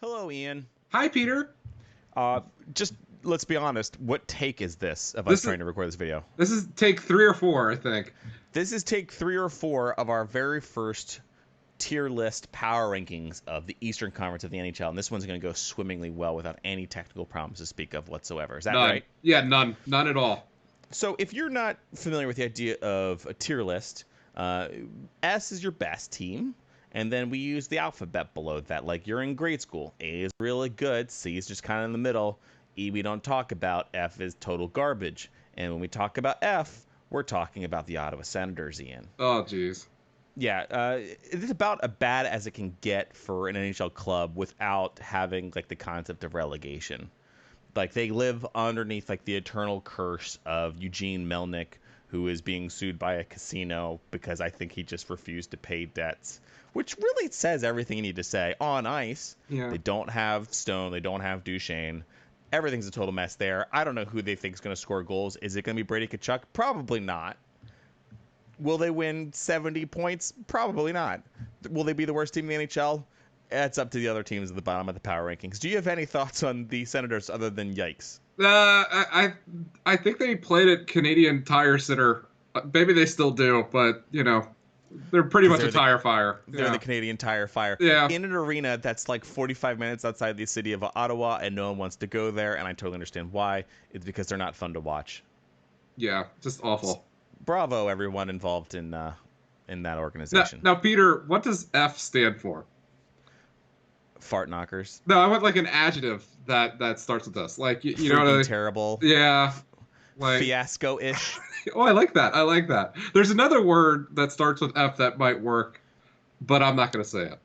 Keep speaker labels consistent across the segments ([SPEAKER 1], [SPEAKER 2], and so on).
[SPEAKER 1] Hello, Ian.
[SPEAKER 2] Hi, Peter.
[SPEAKER 1] Uh, just let's be honest. What take is this of us
[SPEAKER 2] This is
[SPEAKER 1] trying to record this video?
[SPEAKER 2] this is take 3 or 4, I think.
[SPEAKER 1] This is take 3 or 4 of our very first tier list power rankings of the Eastern Conference of the NHL, and this one's going to go swimmingly well without any technical problems to speak of whatsoever. Is that
[SPEAKER 2] None.
[SPEAKER 1] right?
[SPEAKER 2] Yeah, none at all.
[SPEAKER 1] So, if you're not familiar with the idea of a tier list, S is your best team. And then we use the alphabet below that, like you're in grade school. A is really good, C is just kind of in the middle, E we don't talk about, F is total garbage. And when we talk about F, we're talking about the Ottawa Senators, Ian.
[SPEAKER 2] Oh, jeez.
[SPEAKER 1] Yeah, it's about as bad as it can get for an NHL club without having like the concept of relegation. Like they live underneath like the eternal curse of Eugene Melnyk, who is being sued by a casino because I think he just refused to pay debts. Which really says everything you need to say. On ice,
[SPEAKER 2] Yeah.
[SPEAKER 1] They don't have Stone. They don't have Duchesne. Everything's a total mess there. I don't know who they think is going to score goals. Is it going to be Brady Tkachuk? Probably not. Will they win 70 points? Probably not. Will they be the worst team in the NHL? That's up to the other teams at the bottom of the power rankings. Do you have any thoughts on the Senators other than yikes?
[SPEAKER 2] I think they played at Canadian Tire Center. Maybe they still do, but they're pretty much a tire fire.
[SPEAKER 1] They're the Canadian Tire Fire.
[SPEAKER 2] Yeah.
[SPEAKER 1] In an arena that's like 45 minutes outside the city of Ottawa, and no one wants to go there, and I totally understand why. It's because they're not fun to watch.
[SPEAKER 2] Yeah, just awful.
[SPEAKER 1] Bravo, everyone involved in that organization.
[SPEAKER 2] Now, Peter, what does F stand for?
[SPEAKER 1] Fart knockers.
[SPEAKER 2] No, I want like an adjective that starts with this. Like you know what I mean?
[SPEAKER 1] Terrible.
[SPEAKER 2] Yeah. Like
[SPEAKER 1] Fiasco-ish.
[SPEAKER 2] Oh, I like that. I like that. There's another word that starts with F that might work, but I'm not going to say it.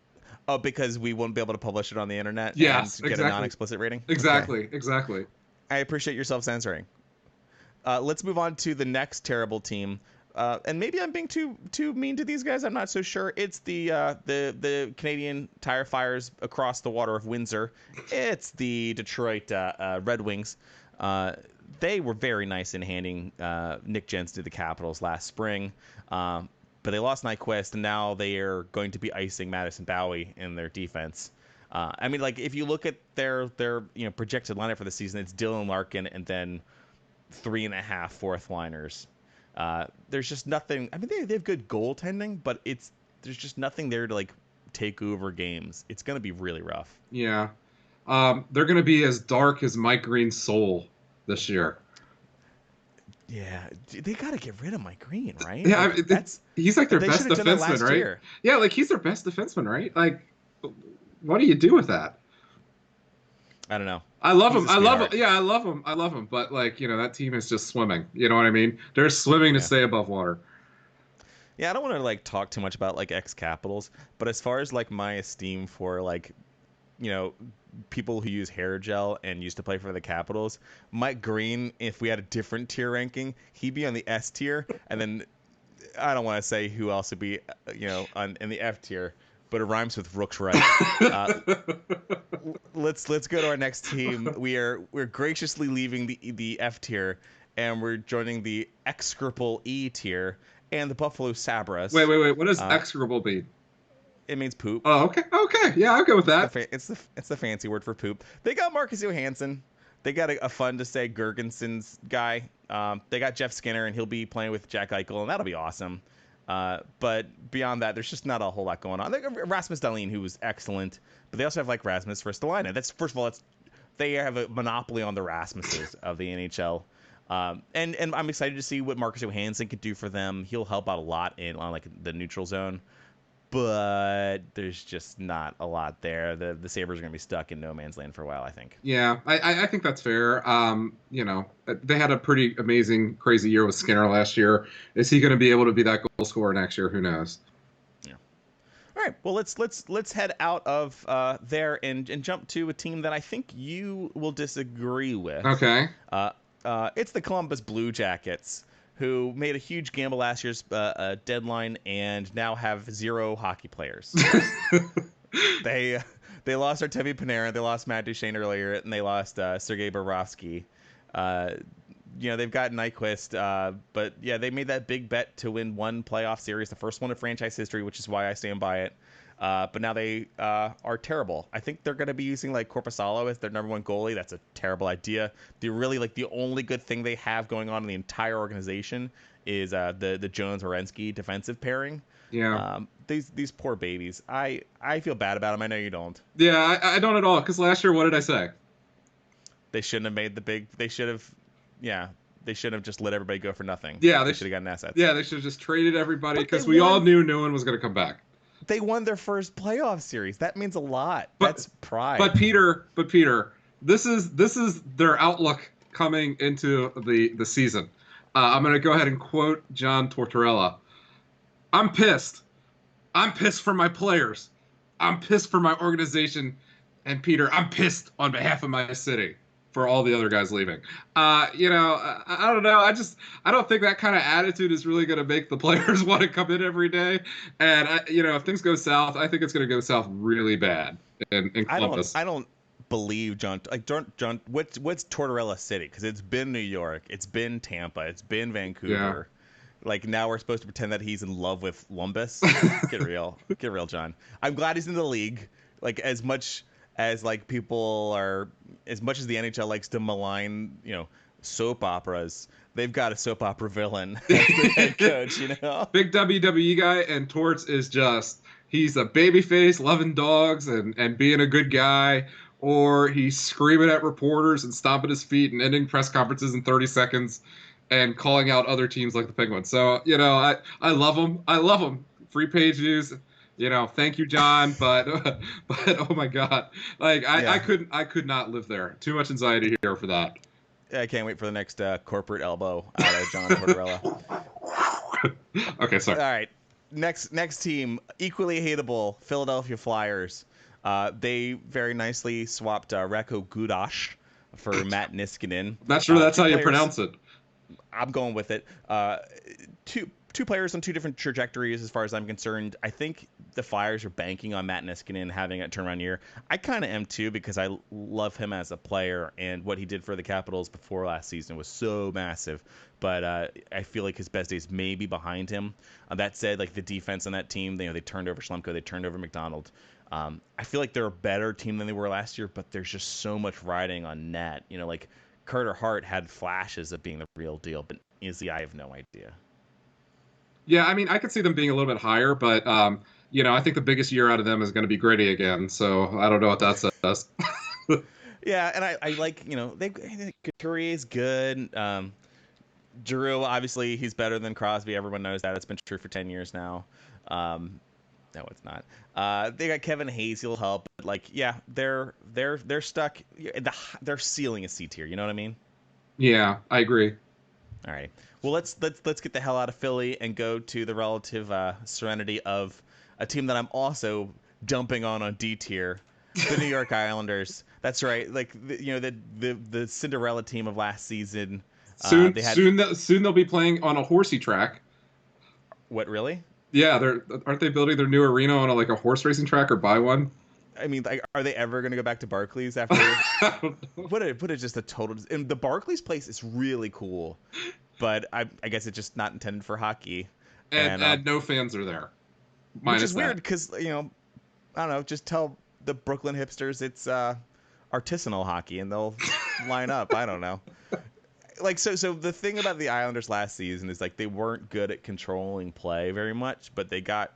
[SPEAKER 1] Oh, because we won't be able to publish it on the internet
[SPEAKER 2] Yes,
[SPEAKER 1] and get
[SPEAKER 2] exactly.
[SPEAKER 1] a non-explicit rating?
[SPEAKER 2] Exactly,
[SPEAKER 1] Okay.
[SPEAKER 2] exactly.
[SPEAKER 1] I appreciate your self-censoring. Let's move on to the next terrible team. And maybe I'm being too mean to these guys. I'm not so sure. It's the Canadian Tire Fires across the water of Windsor. It's the Detroit Red Wings. They were very nice in handing Nick Jensen to the Capitals last spring, but they lost Nyquist, and now they are going to be icing Madison Bowie in their defense. I mean, like if you look at their projected lineup for the season, it's Dylan Larkin and then 3.5 fourth liners. There's just nothing. I mean, they have good goaltending, but there's just nothing there to like take over games. It's going to be really rough.
[SPEAKER 2] Yeah, they're going to be as dark as Mike Green's soul this year.
[SPEAKER 1] Yeah, they got to get rid of Mike Green, right?
[SPEAKER 2] Yeah,
[SPEAKER 1] like,
[SPEAKER 2] he's like their best defenseman, right?
[SPEAKER 1] Year.
[SPEAKER 2] Yeah, like he's their best defenseman, right? Like, what do you do with that?
[SPEAKER 1] I don't know.
[SPEAKER 2] I love him. I love him. Yeah, I love him. I love him. But like, that team is just swimming. You know what I mean? They're swimming to stay above water.
[SPEAKER 1] Yeah, I don't want to like talk too much about like ex-Capitals, but as far as like my esteem for like, people who use hair gel and used to play for the Capitals, Mike Green, if we had a different tier ranking, he'd be on the S tier, and then I don't want to say who else would be, in the F tier, but it rhymes with Rook's right. Let's go to our next team. We're graciously leaving the F tier, and we're joining the execrable E tier and the Buffalo Sabres.
[SPEAKER 2] Wait. What does execrable mean?
[SPEAKER 1] It means poop.
[SPEAKER 2] Oh, okay. Yeah, I'll go with that.
[SPEAKER 1] It's the fancy word for poop. They got Marcus Johansson. They got a fun to say Gergenson's guy. They got Jeff Skinner, and he'll be playing with Jack Eichel, and that'll be awesome. But beyond that, there's just not a whole lot going on. They got Rasmus Dahlin, who was excellent, but they also have like Rasmus Ristolainen. They have a monopoly on the Rasmuses of the NHL. And I'm excited to see what Marcus Johansson could do for them. He'll help out a lot on like the neutral zone. But there's just not a lot there. The Sabres are going to be stuck in no man's land for a while, I think.
[SPEAKER 2] Yeah, I think that's fair. They had a pretty amazing, crazy year with Skinner last year. Is he going to be able to be that goal scorer next year? Who knows?
[SPEAKER 1] Yeah. All right. Well, let's head out of there and jump to a team that I think you will disagree with.
[SPEAKER 2] Okay.
[SPEAKER 1] It's the Columbus Blue Jackets, who made a huge gamble last year's deadline and now have 0 hockey players. They lost Artemi Panarin, they lost Matt Duchene earlier, and they lost Sergei Bobrovsky. They've got Nyquist, but yeah, they made that big bet to win one playoff series, the first one in franchise history, which is why I stand by it. but now they are terrible. I think they're going to be using like Korpisalo as their number one goalie. That's a terrible idea. The only good thing they have going on in the entire organization is the Jones-Werenski defensive pairing.
[SPEAKER 2] Yeah.
[SPEAKER 1] These poor babies. I feel bad about them. I know you don't.
[SPEAKER 2] Yeah, I don't at all. Because last year, what did I say?
[SPEAKER 1] They shouldn't have made the big. They should have. Yeah, they shouldn't have just let everybody go for nothing.
[SPEAKER 2] Yeah,
[SPEAKER 1] they should have gotten assets.
[SPEAKER 2] Yeah, they should have just traded everybody because we all knew no one was going to come back.
[SPEAKER 1] They won their first playoff series. That means a lot. That's pride.
[SPEAKER 2] But Peter, this is their outlook coming into the season. I'm going to go ahead and quote John Tortorella. I'm pissed. I'm pissed for my players. I'm pissed for my organization. And Peter, I'm pissed on behalf of my city for all the other guys leaving. I don't know. I don't think that kind of attitude is really going to make the players want to come in every day. And if things go south, I think it's going to go south really bad in Columbus.
[SPEAKER 1] I don't believe John. What's Tortorella City? Because it's been New York, it's been Tampa, it's been Vancouver. Yeah. Like now we're supposed to pretend that he's in love with Columbus. Get real, John. I'm glad he's in the league. Like as much as like people are, as much as the NHL likes to malign, soap operas, they've got a soap opera villain as the head coach,
[SPEAKER 2] Big WWE guy, and Torts is just, he's a babyface, loving dogs and being a good guy, or he's screaming at reporters and stomping his feet and ending press conferences in 30 seconds and calling out other teams like the Penguins. So, I love him. I love him. Free page views. Thank you, John, but oh my God, like I could not live there. Too much anxiety here for that.
[SPEAKER 1] I can't wait for the next corporate elbow out of John Tortorella.
[SPEAKER 2] Okay, sorry.
[SPEAKER 1] All right, next team, equally hateable, Philadelphia Flyers. They very nicely swapped Rekko Gudas for Matt Niskanen.
[SPEAKER 2] Not sure that's how you pronounce it.
[SPEAKER 1] I'm going with it. Two players on two different trajectories as far as I'm concerned. I think the Flyers are banking on Matt Niskanen having a turnaround year. I kind of am too because I love him as a player, and what he did for the Capitals before last season was so massive. But I feel like his best days may be behind him. That said, like the defense on that team, they turned over Schlemko, they turned over McDonald. I feel like they're a better team than they were last year, but there's just so much riding on net. Like Carter Hart had flashes of being the real deal, but is he? I have no idea.
[SPEAKER 2] Yeah, I mean, I could see them being a little bit higher, but, I think the biggest year out of them is going to be Gritty again. So I don't know what that says.
[SPEAKER 1] Yeah, and I like, Couturier is good. Giroux, obviously, he's better than Crosby. Everyone knows that. It's been true for 10 years now. No, it's not. They got Kevin Hayes. He'll help. But, they're stuck. Their ceiling is C tier. You know what I mean?
[SPEAKER 2] Yeah, I agree.
[SPEAKER 1] All right. Well, let's get the hell out of Philly and go to the relative serenity of a team that I'm also dumping on D tier, the New York Islanders. That's right. Like the Cinderella team of last season.
[SPEAKER 2] Soon they'll be playing on a horsey track.
[SPEAKER 1] What, really?
[SPEAKER 2] Yeah, aren't they building their new arena on a horse racing track or buy one?
[SPEAKER 1] I mean, are they ever going to go back to Barclays after? What a just a total. And the Barclays place is really cool, but I guess it's just not intended for hockey.
[SPEAKER 2] And no fans are there.
[SPEAKER 1] Which is weird because I don't know. Just tell the Brooklyn hipsters it's artisanal hockey, and they'll line up. I don't know. So the thing about the Islanders last season is they weren't good at controlling play very much, but they got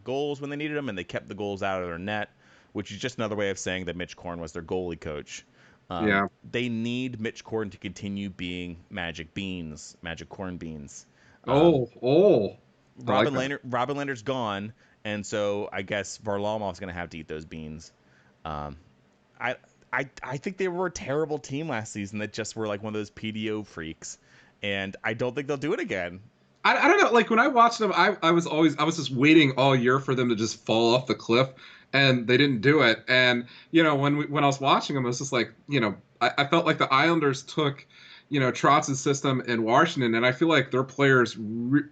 [SPEAKER 1] goals when they needed them, and they kept the goals out of their net, which is just another way of saying that Mitch Korn was their goalie coach.
[SPEAKER 2] Yeah.
[SPEAKER 1] They need Mitch Korn to continue being Magic Corn Beans.
[SPEAKER 2] Robin
[SPEAKER 1] Leonard's gone, and so I guess Varlamov's going to have to eat those beans. I think they were a terrible team last season that just were one of those PDO freaks, and I don't think they'll do it again.
[SPEAKER 2] I don't know. When I watched them, I was just waiting all year for them to just fall off the cliff, and they didn't do it. And when I was watching them, I was just I felt like the Islanders took Trotz's system in Washington, and I feel like their players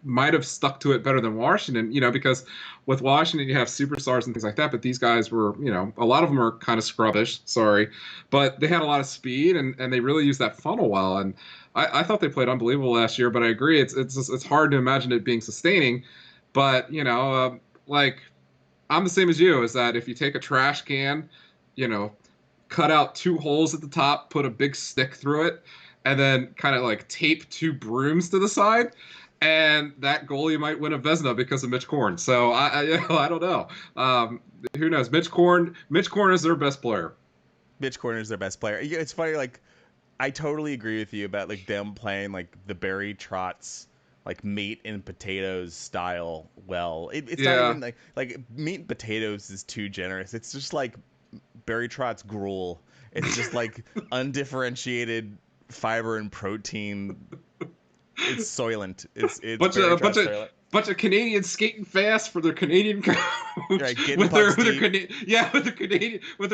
[SPEAKER 2] might have stuck to it better than Washington, because with Washington you have superstars and things like that, but these guys were, a lot of them are kind of scrubbish, sorry, but they had a lot of speed, and they really used that funnel well, and I thought they played unbelievable last year, but I agree, it's hard to imagine it being sustaining, but, I I'm the same as you. Is that if you take a trash can, you know, cut out 2 holes at the top, put a big stick through it, and then kind of like tape 2 brooms to the side, and that goalie might win a Vezina because of Mitch Korn. So I don't know. Who knows? Mitch Korn is their best player.
[SPEAKER 1] Mitch Korn is their best player. It's funny, like I totally agree with you about like them playing like the Barry Trotz like meat and potatoes style. Well, it's not even like meat and potatoes is too generous. It's just like Barry Trotz gruel. It's just like undifferentiated fiber and protein. It's soylent. It's
[SPEAKER 2] bunch of Canadians skating fast for their Canadian coach.
[SPEAKER 1] Right,
[SPEAKER 2] with their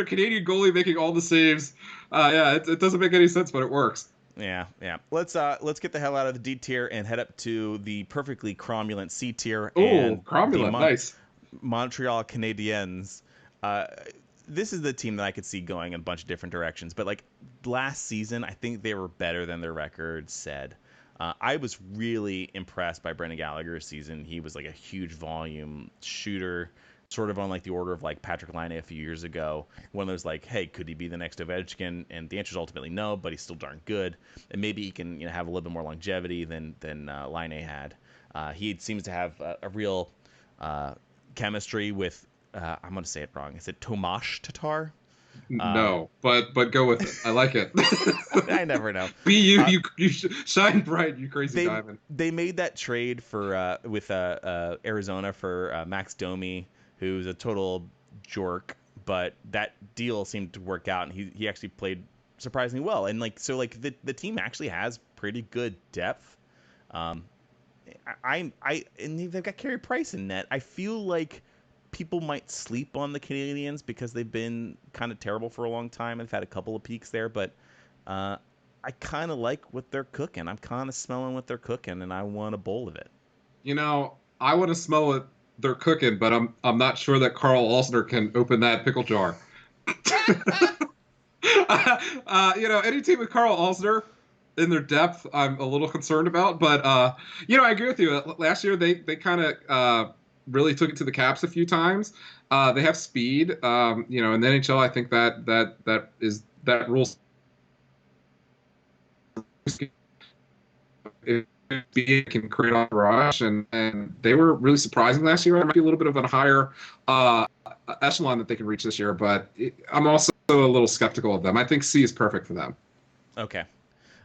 [SPEAKER 2] Canadian goalie making all the saves. It doesn't make any sense, but it works.
[SPEAKER 1] Yeah. Let's get the hell out of the D tier and head up to the perfectly cromulent C tier.
[SPEAKER 2] Oh, cromulent, nice.
[SPEAKER 1] Montreal Canadiens. This is the team that I could see going in a bunch of different directions. But like last season, I think they were better than their record said. I was really impressed by Brendan Gallagher's season. He was like a huge volume shooter, sort of on like the order of like Patrick Laine a few years ago. One of those like, hey, could he be the next Ovechkin? And the answer is ultimately no, but he's still darn good. And maybe he can have a little bit more longevity than Laine had. He seems to have a real chemistry with, I'm going to say it wrong. Is it Tomas Tatar?
[SPEAKER 2] No, but go with it. I like it.
[SPEAKER 1] I never know.
[SPEAKER 2] Be you shine bright, you crazy diamond.
[SPEAKER 1] They made that trade for with Arizona for Max Domi, who's a total jerk, but that deal seemed to work out, and he actually played surprisingly well. And like so, like the team actually has pretty good depth. And they've got Carey Price in net. I feel like people might sleep on the Canadiens because they've been kind of terrible for a long time. They've had a couple of peaks there, but I kind of like what they're cooking. I'm kind of smelling what they're cooking, and I want a bowl of it.
[SPEAKER 2] I want to smell what they're cooking, but I'm not sure that Carl Alsner can open that pickle jar. Any team with Carl Alsner in their depth, I'm a little concerned about. But I agree with you. Last year they kind of really took it to the Caps a few times. They have speed. In the NHL, I think that rules. It can create a rush, and they were really surprising last year. There might be a little bit of a higher echelon that they can reach this year, but I'm also a little skeptical of them. I think C is perfect for them.
[SPEAKER 1] Okay.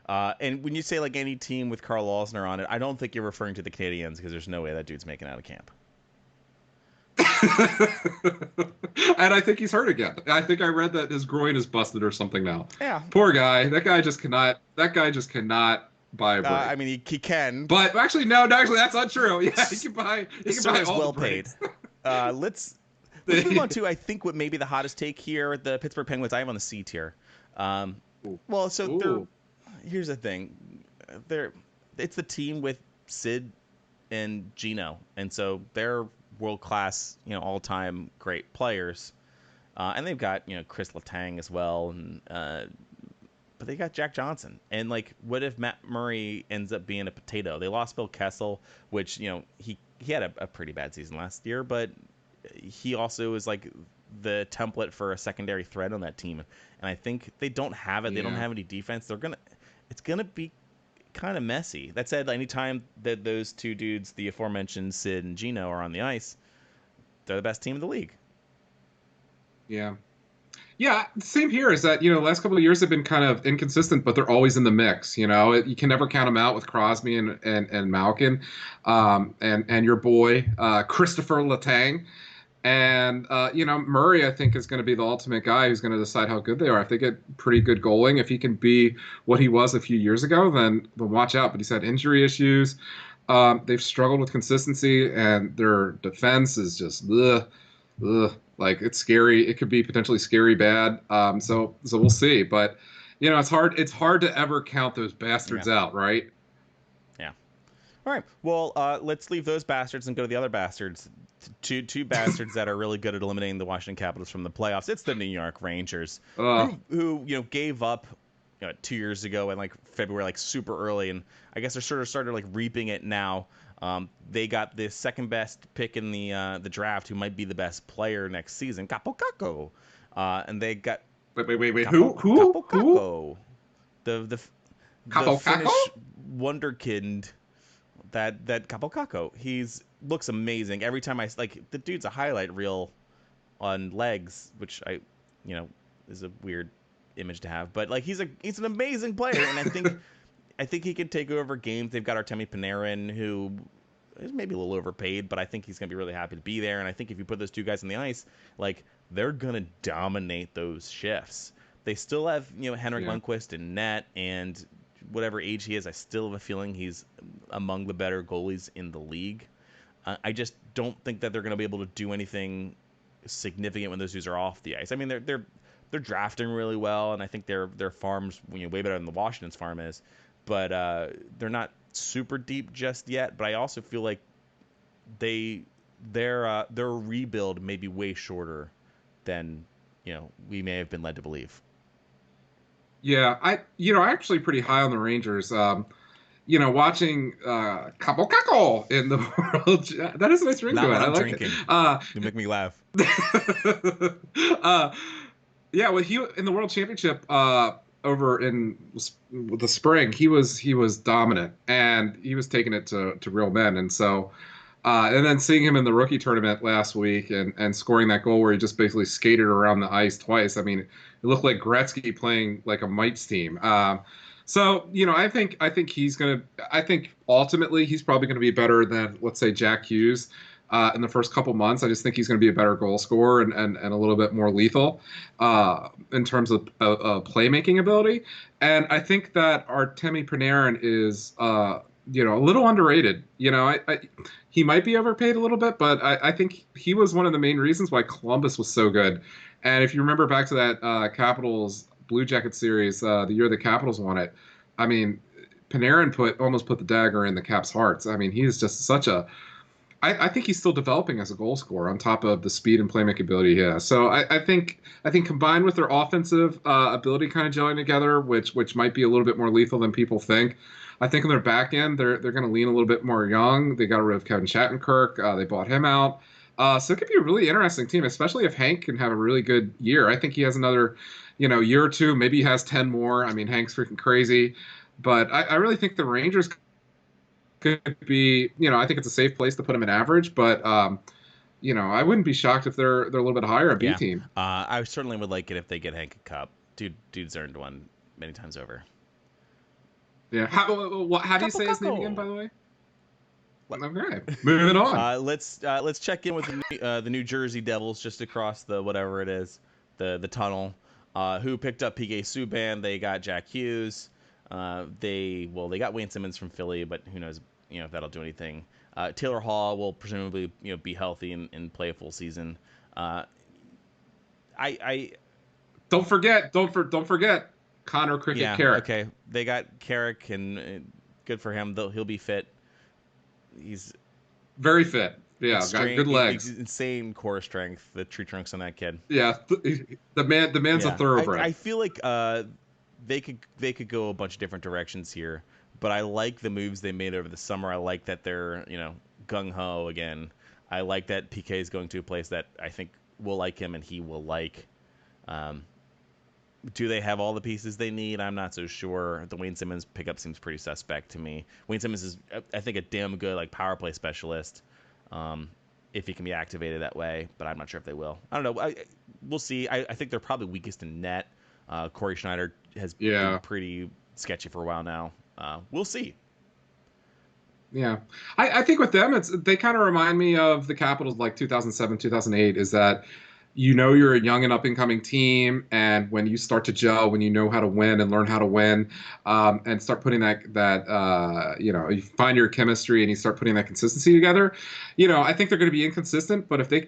[SPEAKER 1] And when you say like any team with Carl Alsner on it, I don't think you're referring to the Canadiens because there's no way that dude's making out of camp.
[SPEAKER 2] And I think he's hurt again. I think I read that his groin is busted or something now.
[SPEAKER 1] Yeah.
[SPEAKER 2] Poor guy. That guy just cannot buy a break.
[SPEAKER 1] I mean, he can.
[SPEAKER 2] But actually, no, that's not true. Yeah, he can buy. He can buy all
[SPEAKER 1] well
[SPEAKER 2] the breaks.
[SPEAKER 1] paid. Let's move on to I think what may be the hottest take here. The Pittsburgh Penguins. I have on the C tier. Here's the thing. It's the team with Sid and Gino, and so they're world-class, all-time great players, and they've got Chris Letang as well, and but they got Jack Johnson. And like, what if Matt Murray ends up being a potato? They lost Bill Kessel, which he had a pretty bad season last year, but he also is like the template for a secondary threat on that team, and I think they don't have it. They don't have any defense. It's gonna be kind of messy. That said, anytime that those two dudes, the aforementioned Sid and Gino, are on the ice, they're the best team in the league.
[SPEAKER 2] Yeah, same here. Is that the last couple of years have been kind of inconsistent, but they're always in the mix. You can never count them out with Crosby and Malkin, and your boy Christopher Letang. And, Murray, I think, is going to be the ultimate guy who's going to decide how good they are. If they get pretty good goaling, if he can be what he was a few years ago, then watch out. But he's had injury issues. They've struggled with consistency, and their defense is just like, it's scary. It could be potentially scary bad. So we'll see. But, it's hard to ever count those bastards out, right?
[SPEAKER 1] Yeah. All right. Well, let's leave those bastards and go to the other bastards. Two bastards that are really good at eliminating the Washington Capitals from the playoffs. It's the New York Rangers, who gave up 2 years ago in like February, like super early, and I guess they're sort of started like reaping it now. They got the second best pick in the draft, who might be the best player next season, Capo Caco. And they got
[SPEAKER 2] Wait.
[SPEAKER 1] Capo
[SPEAKER 2] Who?
[SPEAKER 1] Caco, the
[SPEAKER 2] Capo Caco?
[SPEAKER 1] Finnish wonderkind. That Capo Caco. Looks amazing every time the dude's a highlight reel on legs, which is a weird image to have, but he's an amazing player, and I think he can take over games. They've got Artemi Panarin, who is maybe a little overpaid, but I think he's gonna be really happy to be there. And I think if you put those two guys on the ice, they're gonna dominate those shifts. They still have Henrik Lundqvist in net, and whatever age he is, I still have a feeling he's among the better goalies in the league. I just don't think that they're gonna be able to do anything significant when those dudes are off the ice. I mean, they're drafting really well, and I think their farm's way better than the Washington's farm is, but they're not super deep just yet. But I also feel like their rebuild may be way shorter than we may have been led to believe.
[SPEAKER 2] Yeah, I actually pretty high on the Rangers. Watching Capo Caco in the world, that is a nice ring to it. I like
[SPEAKER 1] drinking. You make me laugh.
[SPEAKER 2] Yeah, well, he in the World Championship over in the spring, he was dominant, and he was taking it to real men, and so. And then seeing him in the rookie tournament last week and scoring that goal where he just basically skated around the ice twice. I mean, it looked like Gretzky playing like a Mites team. So I think I think ultimately he's probably gonna be better than, let's say, Jack Hughes in the first couple months. I just think he's gonna be a better goal scorer and a little bit more lethal in terms of playmaking ability. And I think that Artemi Panarin is a little underrated. He might be overpaid a little bit, but I think he was one of the main reasons why Columbus was so good. And if you remember back to that Capitals Blue Jacket series, the year the Capitals won it, I mean, Panarin almost put the dagger in the Caps' hearts. I mean, he is just such a. I think he's still developing as a goal scorer on top of the speed and playmaking ability he has. So I think combined with their offensive ability kind of gelling together, which might be a little bit more lethal than people think. I think on their back end, they're going to lean a little bit more young. They got rid of Kevin Shattenkirk. They bought him out. So it could be a really interesting team, especially if Hank can have a really good year. I think he has another, year or two. Maybe he has 10 more. I mean, Hank's freaking crazy. But I really think the Rangers could be, I think it's a safe place to put them in average. But, I wouldn't be shocked if they're a little bit higher, a B team.
[SPEAKER 1] I certainly would like it if they get Hank a cup. Dude's earned one many times over.
[SPEAKER 2] Yeah. How do you say his name again, by the way? Okay. Moving on.
[SPEAKER 1] Let's check in with the New Jersey Devils just across the whatever it is, the tunnel. Who picked up PK Subban? They got Jack Hughes. They got Wayne Simmons from Philly, but who knows if that'll do anything. Taylor Hall will presumably be healthy and play a full season.
[SPEAKER 2] Don't forget. Connor Cricket Carrick.
[SPEAKER 1] Okay. They got Carrick, and good for him. He'll be fit. He's
[SPEAKER 2] very fit. Yeah, got good legs.
[SPEAKER 1] Insane core strength. The tree trunks on that kid.
[SPEAKER 2] Yeah, the man's a thoroughbred.
[SPEAKER 1] I feel like they could go a bunch of different directions here, but I like the moves they made over the summer. I like that they're gung ho again. I like that PK is going to a place that I think will like him and he will like. Do they have all the pieces they need? I'm not so sure. The Wayne Simmons pickup seems pretty suspect to me. Wayne Simmons is, I think, a damn good power play specialist, if he can be activated that way. But I'm not sure if they will. I don't know. We'll see. I think they're probably weakest in net. Corey Schneider has been pretty sketchy for a while now. We'll see.
[SPEAKER 2] Yeah, I think with them, they kind of remind me of the Capitals 2007, 2008. Is that you're a young and up-and-coming team, and when you start to gel, when you know how to win and learn how to win, and start putting you find your chemistry and you start putting that consistency together, I think they're going to be inconsistent, but if they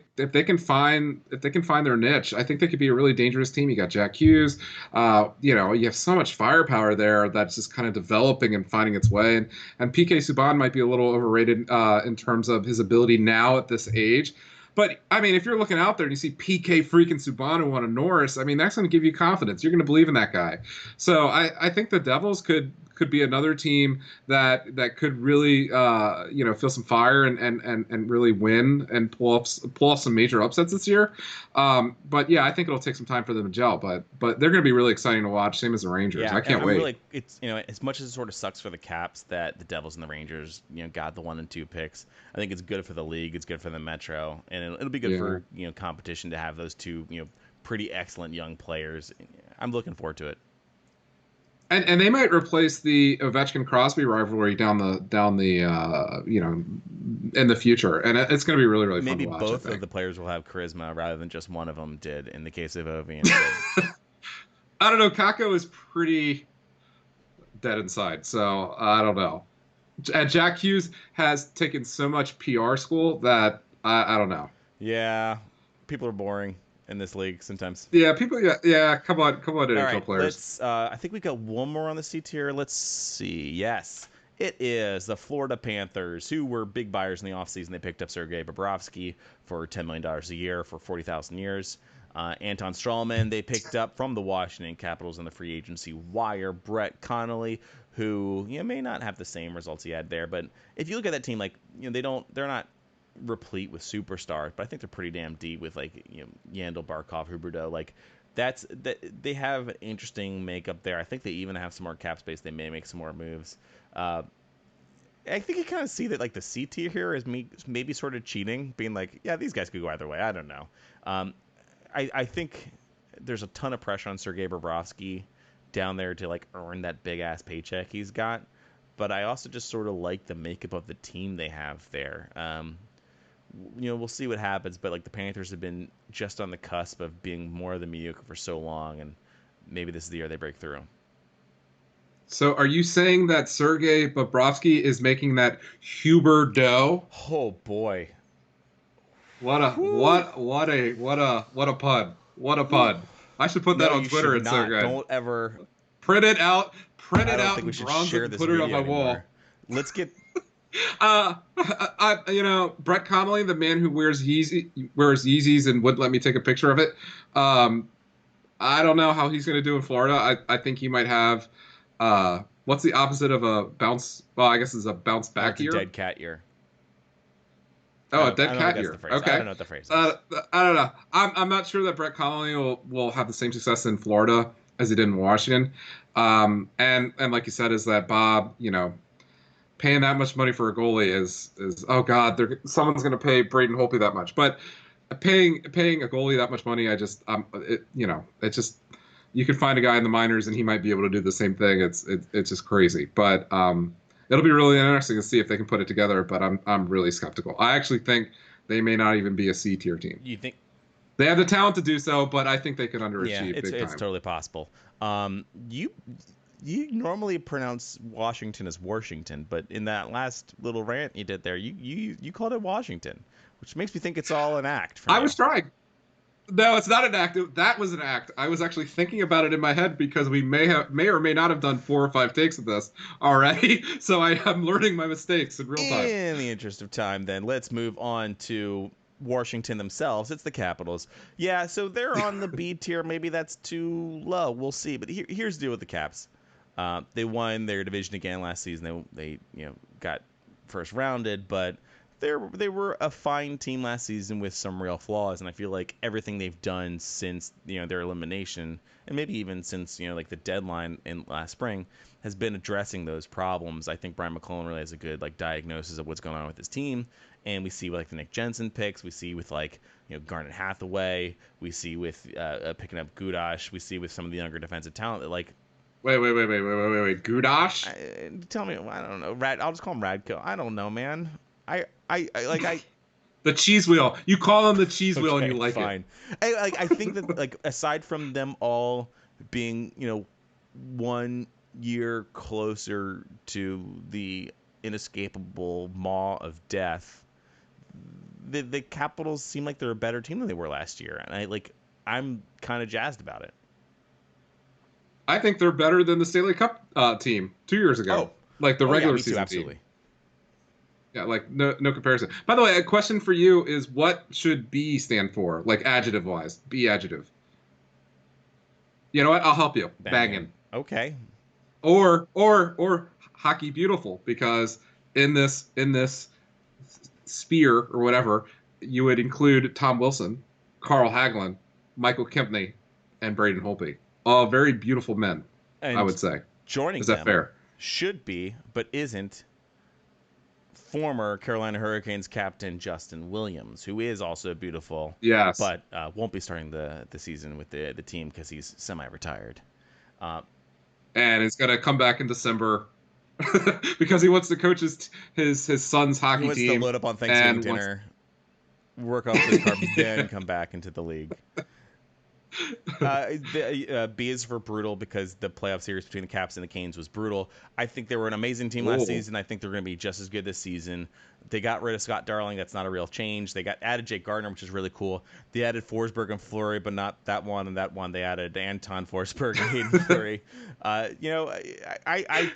[SPEAKER 2] can find their niche, I think they could be a really dangerous team. You got Jack Hughes, you have so much firepower there that's just kind of developing and finding its way, and PK Subban might be a little overrated in terms of his ability now at this age. But, I mean, if you're looking out there and you see PK freaking Subban on a Norris, I mean, that's going to give you confidence. You're going to believe in that guy. So I think the Devils could could be another team that could really feel some fire and really win and pull off some major upsets this year. But yeah, I think it'll take some time for them to gel. But they're going to be really exciting to watch. Same as the Rangers.
[SPEAKER 1] Yeah,
[SPEAKER 2] I can't wait.
[SPEAKER 1] Really, it's as much as it sort of sucks for the Caps that the Devils and the Rangers got the 1 and 2 picks. I think it's good for the league. It's good for the Metro, and it'll be good for competition to have those two pretty excellent young players. I'm looking forward to it.
[SPEAKER 2] And they might replace the Ovechkin Crosby rivalry down the in the future, and it's going to be really fun to watch.
[SPEAKER 1] Maybe both of the players will have charisma rather than just one of them did. In the case of Ovi,
[SPEAKER 2] I don't know. Kako is pretty dead inside, so I don't know. And Jack Hughes has taken so much PR school that I don't know.
[SPEAKER 1] Yeah, people are boring in this league sometimes.
[SPEAKER 2] Yeah, people. Yeah. Come on, NHL players.
[SPEAKER 1] I think we got one more on the seat here. Let's see. Yes, it is the Florida Panthers, who were big buyers in the offseason. They picked up Sergei Bobrovsky for $10 million a year for 40,000 years. Anton Strawman, they picked up from the Washington Capitals in the free agency wire. Brett Connolly, who may not have the same results he had there, but if you look at that team, they're not replete with superstars, but I think they're pretty damn deep with Yandel, Barkov, Huberdeau. They have an interesting makeup there. I think they even have some more cap space. They may make some more moves. I think you kind of see that the C tier here is maybe sort of cheating, being these guys could go either way. I don't know. I think there's a ton of pressure on Sergei Bobrovsky down there to earn that big ass paycheck he's got, but I also just sort of like the makeup of the team they have there. We'll see what happens, but the Panthers have been just on the cusp of being more than mediocre for so long, and maybe this is the year they break through.
[SPEAKER 2] So, are you saying that Sergei Bobrovsky is making that Huberdeau?
[SPEAKER 1] Oh boy!
[SPEAKER 2] What a pun! What a pun! I should put that on Twitter. It's so good.
[SPEAKER 1] Don't ever
[SPEAKER 2] print it out. Print it out
[SPEAKER 1] in
[SPEAKER 2] bronze and put it on my wall.
[SPEAKER 1] Let's get.
[SPEAKER 2] Brett Connolly, the man who wears Yeezys and wouldn't let me take a picture of it. I don't know how he's going to do in Florida. I think he might have. What's the opposite of a bounce? Well, I guess it's a bounce back year.
[SPEAKER 1] A dead cat year.
[SPEAKER 2] Oh, a dead cat year. Okay.
[SPEAKER 1] I don't know what the phrase is.
[SPEAKER 2] I don't know. I'm not sure that Brett Connolly will have the same success in Florida as he did in Washington. And like you said, is that Bob, paying that much money for a goalie is oh god, someone's going to pay Braden Holtby that much. But paying a goalie that much money, it's just you could find a guy in the minors and he might be able to do the same thing. It's just crazy. But it'll be really interesting to see if they can put it together. But I'm really skeptical. I actually think they may not even be a C tier team.
[SPEAKER 1] You think?
[SPEAKER 2] They have the talent to do so, but I think they could underachieve.
[SPEAKER 1] Yeah,
[SPEAKER 2] big time.
[SPEAKER 1] It's totally possible. You normally pronounce Washington as Washington, but in that last little rant you did there, you called it Washington, which makes me think it's all an act.
[SPEAKER 2] I was trying. No, it's not an act. That was an act. I was actually thinking about it in my head because we may or may not have done 4 or 5 takes of this already. So I'm learning my mistakes in real time.
[SPEAKER 1] In the interest of time, then let's move on to Washington themselves. It's the Capitals. Yeah, so they're on the B tier. Maybe that's too low. We'll see. But here's the deal with the Caps. They won their division again last season. They got first rounded, but they were a fine team last season with some real flaws, and I feel like everything they've done since their elimination, and maybe even since the deadline in last spring, has been addressing those problems. I think Brian McClellan really has a good diagnosis of what's going on with his team, and we see with the Nick Jensen picks, we see with Garnet Hathaway, we see with picking up Gudash, we see with some of the younger defensive talent that
[SPEAKER 2] Wait. Gudash?
[SPEAKER 1] Tell me, I don't know. I'll just call him Radko. I don't know, man. I
[SPEAKER 2] the cheese wheel. You call him the cheese wheel, and you like
[SPEAKER 1] fine. It. I think that aside from them all being 1 year closer to the inescapable maw of death, the Capitals seem like they're a better team than they were last year, and I'm kind of jazzed about it.
[SPEAKER 2] I think they're better than the Stanley Cup team 2 years ago. The regular season
[SPEAKER 1] absolutely.
[SPEAKER 2] team. Yeah, no comparison. By the way, a question for you is, what should B stand for, adjective-wise? B adjective. You know what? I'll help you. Bangin'.
[SPEAKER 1] Okay.
[SPEAKER 2] or hockey beautiful, because in this spear or whatever, you would include Tom Wilson, Carl Hagelin, Michael Kempney, and Braden Holtby. All very beautiful men, I
[SPEAKER 1] And
[SPEAKER 2] would say.
[SPEAKER 1] joining
[SPEAKER 2] Is that
[SPEAKER 1] them
[SPEAKER 2] fair?
[SPEAKER 1] should be, but isn't, former Carolina Hurricanes captain Justin Williams, who is also beautiful,
[SPEAKER 2] Yes.
[SPEAKER 1] but won't be starting the season with the team because he's semi-retired. Uh,
[SPEAKER 2] And it's gonna come back in December because he wants to coach his son's
[SPEAKER 1] he
[SPEAKER 2] hockey
[SPEAKER 1] wants to
[SPEAKER 2] team
[SPEAKER 1] load up on Thanksgiving
[SPEAKER 2] and wants.
[SPEAKER 1] dinner, work off his carbs, then come back into the league. B is for brutal because the playoff series between the Caps and the Canes was brutal. I think they were an amazing team last
[SPEAKER 2] Ooh.
[SPEAKER 1] season. I think they're going to be just as good this season. They got rid of Scott Darling. That's not a real change. They added Jake Gardner, which is really cool. They added Forsberg and Fleury, but not that one and that one. They added Anton Forsberg and Hayden Fleury. I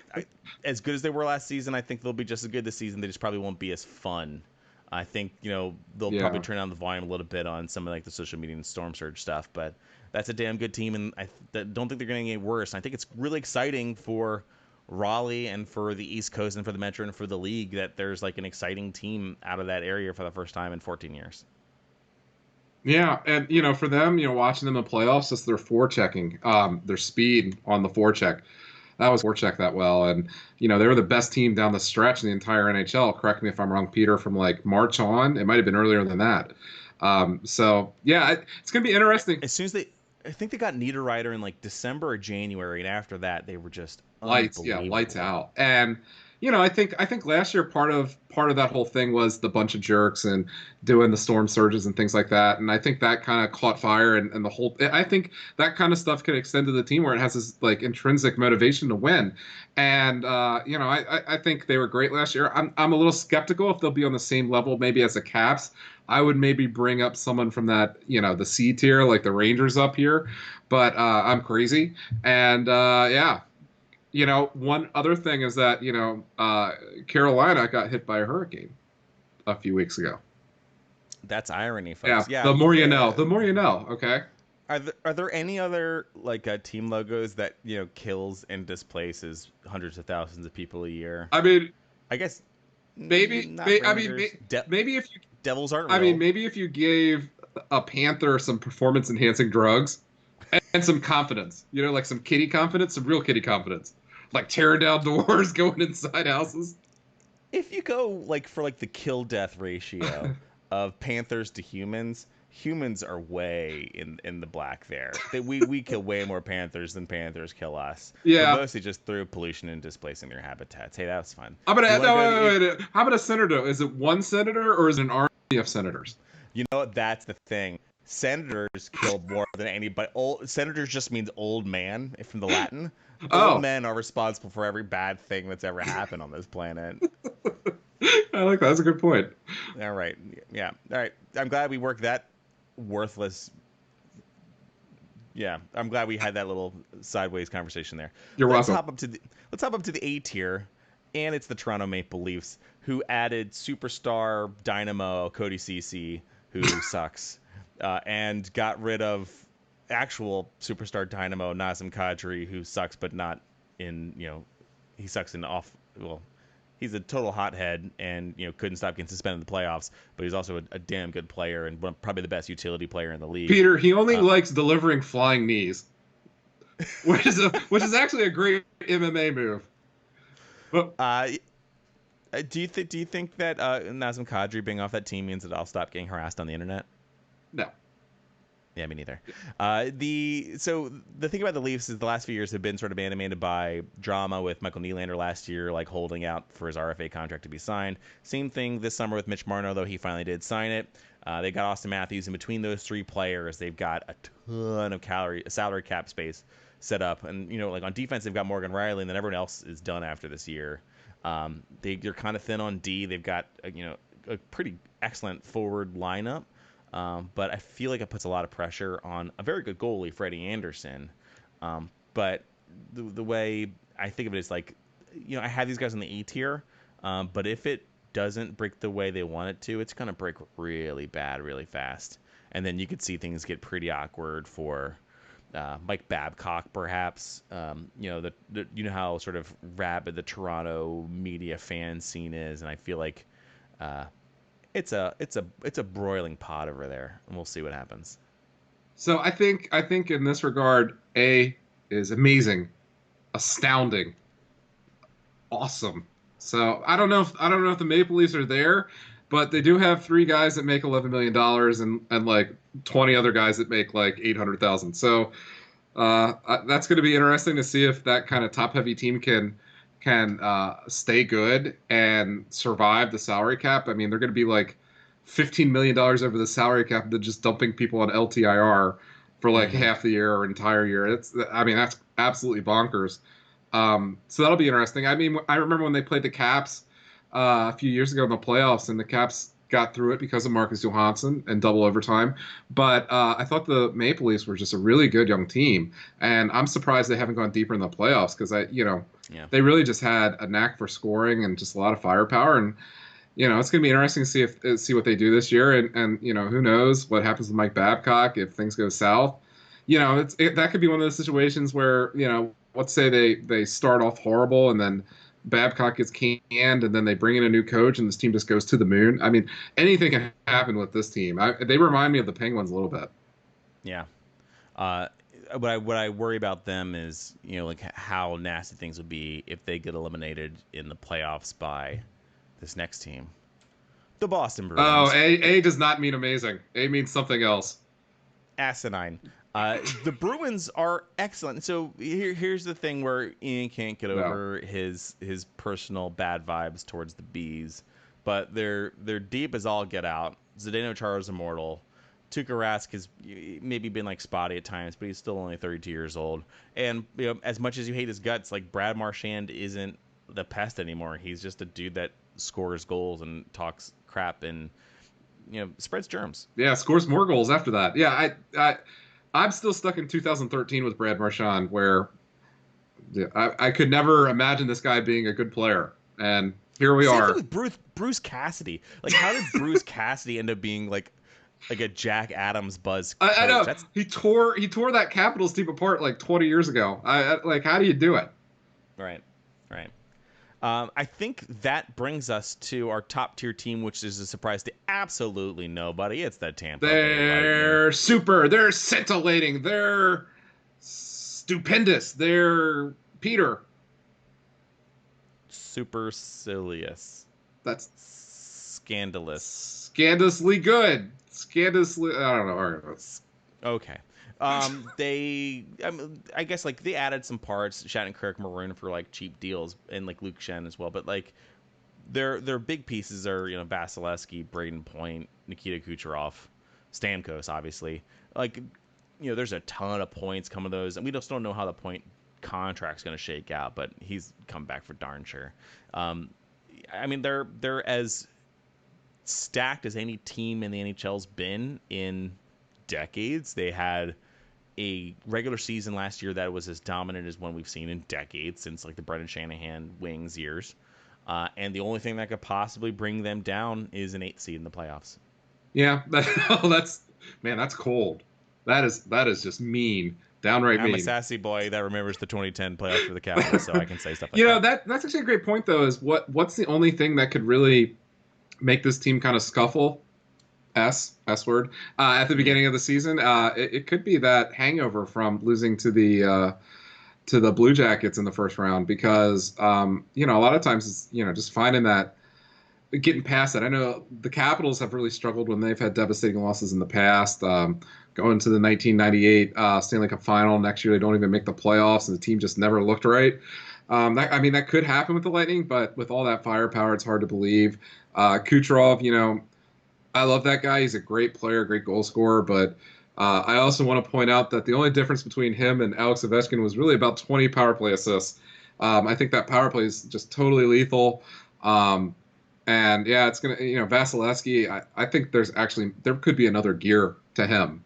[SPEAKER 1] as good as they were last season, I think they'll be just as good this season. They just probably won't be as fun. I think they'll probably turn down the volume a little bit on some of like the social media and Storm Surge stuff, but that's a damn good team, and I don't think they're going to get worse. I think it's really exciting for Raleigh and for the East Coast and for the Metro and for the league that there's like an exciting team out of that area for the first time in 14 years.
[SPEAKER 2] Yeah, and for them, watching them in playoffs, just their forechecking, their speed on the forecheck. That was forecheck that well, and they were the best team down the stretch in the entire NHL. Correct me if I'm wrong, Peter. From like March on, it might have been earlier than that. So yeah, it's gonna be interesting.
[SPEAKER 1] As soon as I think they got Niederreiter in like December or January, and after that they were just
[SPEAKER 2] Lights out. And I think last year part of that whole thing was the bunch of jerks and doing the storm surges and things like that. And I think that kind of caught fire, and the whole. I think that kind of stuff could extend to the team where it has this like intrinsic motivation to win. And I think they were great last year. I'm a little skeptical if they'll be on the same level maybe as the Caps. I would maybe bring up someone from that, the C tier, like the Rangers up here, but I'm crazy. And yeah, one other thing is that, Carolina got hit by a hurricane a few weeks ago.
[SPEAKER 1] That's irony, folks.
[SPEAKER 2] Yeah, the more you know. The more you know, okay?
[SPEAKER 1] Are there any other like team logos that kills and displaces hundreds of thousands of people a year?
[SPEAKER 2] I mean,
[SPEAKER 1] I guess
[SPEAKER 2] maybe. Maybe if you
[SPEAKER 1] Devils aren't.
[SPEAKER 2] I mean, maybe if you gave a Panther some performance-enhancing drugs and some confidence, like some kitty confidence, some real kitty confidence, like tearing down doors, going inside houses.
[SPEAKER 1] If you go like for like the kill-death ratio of Panthers to humans are way in the black there. We kill way more Panthers than Panthers kill us.
[SPEAKER 2] Yeah.
[SPEAKER 1] But mostly just through pollution and displacing their habitats. Hey, that was fun.
[SPEAKER 2] I'm gonna add, wait. How about a senator? Is it one senator or is it an army of senators?
[SPEAKER 1] You know what? That's the thing. Senators kill more than anybody. Senators just means old man from the Latin. Old men are responsible for every bad thing that's ever happened on this planet.
[SPEAKER 2] I like that. That's a good point.
[SPEAKER 1] All right. Yeah. All right. I'm glad we worked that worthless. Yeah. I'm glad we had that little sideways conversation there.
[SPEAKER 2] You're
[SPEAKER 1] Let's
[SPEAKER 2] welcome.
[SPEAKER 1] Let's hop up to the A tier, and it's the Toronto Maple Leafs, who added superstar dynamo Cody Ceci, who sucks, and got rid of actual superstar dynamo Nazem Kadri, who sucks, but not in, he sucks in he's a total hothead and, couldn't stop getting suspended in the playoffs, but he's also a damn good player and probably the best utility player in the league.
[SPEAKER 2] Peter, he only likes delivering flying knees, which is actually a great MMA move.
[SPEAKER 1] Do you think that Nazem Kadri being off that team means that I'll stop getting harassed on the internet?
[SPEAKER 2] No.
[SPEAKER 1] Yeah, me neither. So the thing about the Leafs is the last few years have been sort of animated by drama with Michael Nylander last year, like holding out for his RFA contract to be signed. Same thing this summer with Mitch Marner, though he finally did sign it. They got Austin Matthews. In between those three players, they've got a ton of salary cap space set up. And, like on defense, they've got Morgan Riley, and then everyone else is done after this year. They're kind of thin on D. They've got, a pretty excellent forward lineup. But I feel like it puts a lot of pressure on a very good goalie, Freddie Anderson. But the way I think of it is like, I have these guys on the E tier, but if it doesn't break the way they want it to, it's going to break really bad, really fast. And then you could see things get pretty awkward for Mike Babcock, perhaps. You know how sort of rabid the Toronto media fan scene is, and I feel like it's a broiling pot over there, and we'll see what happens.
[SPEAKER 2] So I think in this regard, A is amazing, astounding, awesome. So I don't know if the Maple Leafs are there, but they do have three guys that make $11 million and like 20 other guys that make like 800,000. So that's going to be interesting to see if that kind of top heavy team can stay good and survive the salary cap. I mean, they're going to be like $15 million over the salary cap. They're just dumping people on LTIR for like
[SPEAKER 1] Mm-hmm.
[SPEAKER 2] half the year or entire year. That's absolutely bonkers. So that'll be interesting. I mean, I remember when they played the Caps a few years ago in the playoffs, and the Caps got through it because of Marcus Johansson and double overtime. But I thought the Maple Leafs were just a really good young team, and I'm surprised they haven't gone deeper in the playoffs because
[SPEAKER 1] Yeah.
[SPEAKER 2] they really just had a knack for scoring and just a lot of firepower. And it's going to be interesting to see what they do this year, and who knows what happens with Mike Babcock if things go south. That could be one of those situations where let's say they start off horrible and then Babcock gets canned and then they bring in a new coach and this team just goes to the moon. I mean, anything can happen with this team. They remind me of the Penguins a little bit.
[SPEAKER 1] Yeah. Uh, what I worry about them is like how nasty things would be if they get eliminated in the playoffs by this next team, the Boston
[SPEAKER 2] Oh,
[SPEAKER 1] Bruins.
[SPEAKER 2] A does not mean amazing. A means something else.
[SPEAKER 1] Asinine. The Bruins are excellent. So here's the thing where Ian can't get
[SPEAKER 2] No.
[SPEAKER 1] over his personal bad vibes towards the Bees, but they're deep as all get out. Zdeno Chara's immortal. Tuukka Rask has maybe been like spotty at times, but he's still only 32 years old. And as much as you hate his guts, like Brad Marchand isn't the pest anymore. He's just a dude that scores goals and talks crap and spreads germs.
[SPEAKER 2] Yeah, scores more goals after that. Yeah, I'm still stuck in 2013 with Brad Marchand, where I could never imagine this guy being a good player, and here we
[SPEAKER 1] Same
[SPEAKER 2] are.
[SPEAKER 1] thing with Bruce Cassidy. Like, how did Bruce Cassidy end up being like a Jack Adams buzz coach?
[SPEAKER 2] I know
[SPEAKER 1] That's
[SPEAKER 2] he tore that Capitals team apart like 20 years ago. Like, how do you do it?
[SPEAKER 1] right, right. I think that brings us to our top tier team, which is a surprise to absolutely nobody. It's the Tampa Bay
[SPEAKER 2] They're
[SPEAKER 1] Lightning.
[SPEAKER 2] super. They're scintillating. They're stupendous. They're Peter.
[SPEAKER 1] Supercilious,
[SPEAKER 2] That's
[SPEAKER 1] scandalous.
[SPEAKER 2] scandalously good. Scandalously. I don't know.
[SPEAKER 1] Okay. I guess like they added some parts, Shattenkirk, Maroon for like cheap deals, and like Luke Shen as well. But like their big pieces are Vasilevsky, Braden Point, Nikita Kucherov, Stamkos, obviously. Like there's a ton of points coming to those, and we just don't know how the point contract's going to shake out. But he's come back for darn sure. I mean they're as stacked as any team in the NHL's been in decades. They had a regular season last year that was as dominant as one we've seen in decades since like the Brendan Shanahan Wings years. And the only thing that could possibly bring them down is an 8th seed in the playoffs.
[SPEAKER 2] Yeah, that's cold. That is just mean, downright
[SPEAKER 1] I'm
[SPEAKER 2] mean.
[SPEAKER 1] a sassy boy that remembers the 2010 playoffs for the Capitals, so I can say stuff like that.
[SPEAKER 2] That's actually a great point though. Is what's the only thing that could really make this team kind of scuffle? S word at the beginning of the season. It could be that hangover from losing to the Blue Jackets in the first round because a lot of times it's just finding that getting past it. I know the Capitals have really struggled when they've had devastating losses in the past. Going to the 1998 Stanley Cup Final next year, they don't even make the playoffs, and the team just never looked right. That could happen with the Lightning, but with all that firepower, it's hard to believe. Kucherov, I love that guy. He's a great player, great goal scorer. But I also want to point out that the only difference between him and Alex Ovechkin was really about 20 power play assists. I think that power play is just totally lethal. And yeah, it's gonna, Vasilevsky. I think there could be another gear to him.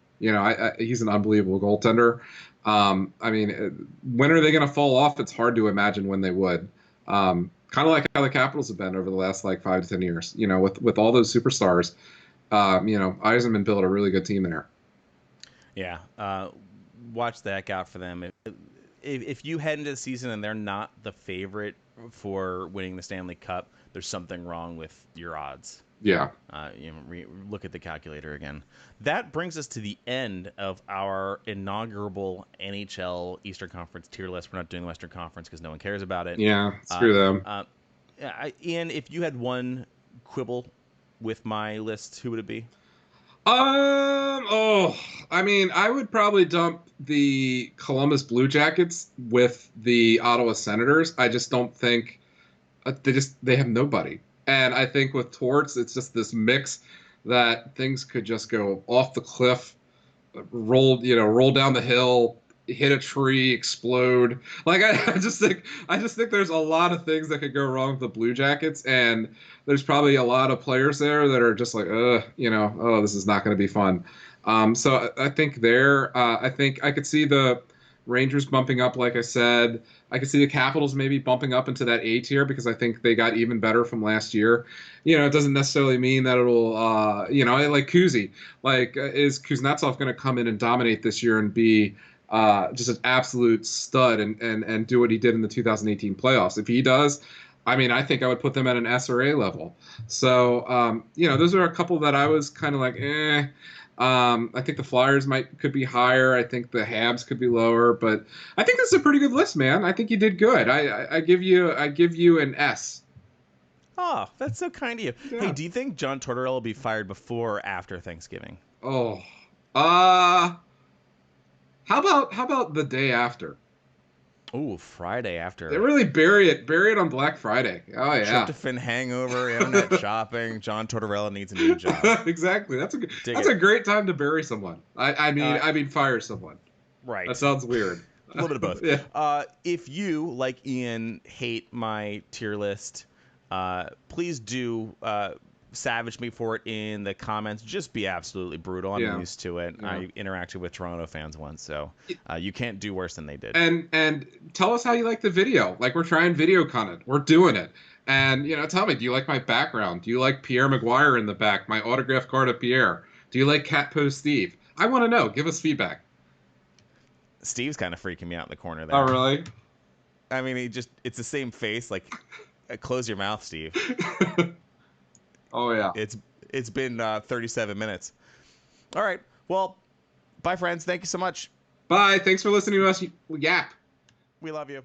[SPEAKER 2] He's an unbelievable goaltender. When are they going to fall off? It's hard to imagine when they would. Kind of like how the Capitals have been over the last like 5 to 10 years. With all those superstars. Eisenman built a really good team there.
[SPEAKER 1] Yeah. watch the heck out for them. If you head into the season and they're not the favorite for winning the Stanley Cup, there's something wrong with your odds.
[SPEAKER 2] Yeah.
[SPEAKER 1] Look at the calculator again. That brings us to the end of our inaugural NHL Eastern Conference tier list. We're not doing the Western Conference because no one cares about it.
[SPEAKER 2] Yeah, screw them.
[SPEAKER 1] Ian, if you had one quibble with my list, who would it be?
[SPEAKER 2] I mean, I would probably dump the Columbus Blue Jackets with the Ottawa Senators. I just don't think they have nobody. And I think with Torts, it's just this mix that things could just go off the cliff, roll down the hill, hit a tree, explode. Like I just think there's a lot of things that could go wrong with the Blue Jackets, and there's probably a lot of players there that are just like, this is not going to be fun. So I think I think I could see the Rangers bumping up, like I said. I could see the Capitals maybe bumping up into that A tier because I think they got even better from last year. It doesn't necessarily mean that it'll, like Kuzi. Like, is Kuznetsov going to come in and dominate this year and be just an absolute stud and do what he did in the 2018 playoffs? If he does, I mean, I think I would put them at an S or A level. So, those are a couple that I was kind of like, eh. I think the Flyers could be higher. I think the Habs could be lower, but I think this is a pretty good list, man. I think you did good. I give you an S.
[SPEAKER 1] Oh, that's so kind of you.
[SPEAKER 2] Yeah.
[SPEAKER 1] Hey, do you think John Tortorella will be fired before or after Thanksgiving?
[SPEAKER 2] Oh, how about the day after?
[SPEAKER 1] Oh, Friday after.
[SPEAKER 2] They really bury it on Black Friday. Oh yeah.
[SPEAKER 1] Tryptophan hangover, internet shopping. John Tortorella needs a new job.
[SPEAKER 2] Exactly. That's a great time to bury someone. I mean fire someone.
[SPEAKER 1] Right.
[SPEAKER 2] That sounds weird.
[SPEAKER 1] A little bit of both.
[SPEAKER 2] Yeah.
[SPEAKER 1] If you, like Ian, hate my tier list, please do savage me for it in the comments. Just be absolutely brutal. I'm used to it. Yeah. I interacted with Toronto fans once, so you can't do worse than they did.
[SPEAKER 2] And tell us how you like the video. Like, we're trying video content. We're doing it. And, tell me, do you like my background? Do you like Pierre Maguire in the back, my autograph card of Pierre? Do you like Cat Post Steve? I want to know. Give us feedback. Steve's
[SPEAKER 1] kind of freaking me out in the corner there.
[SPEAKER 2] Oh, really?
[SPEAKER 1] I mean, it's the same face. Like, close your mouth, Steve.
[SPEAKER 2] Oh, yeah.
[SPEAKER 1] It's been 37 minutes. All right. Well, bye, friends. Thank you so much.
[SPEAKER 2] Bye. Thanks for listening to us yap.
[SPEAKER 1] We love you.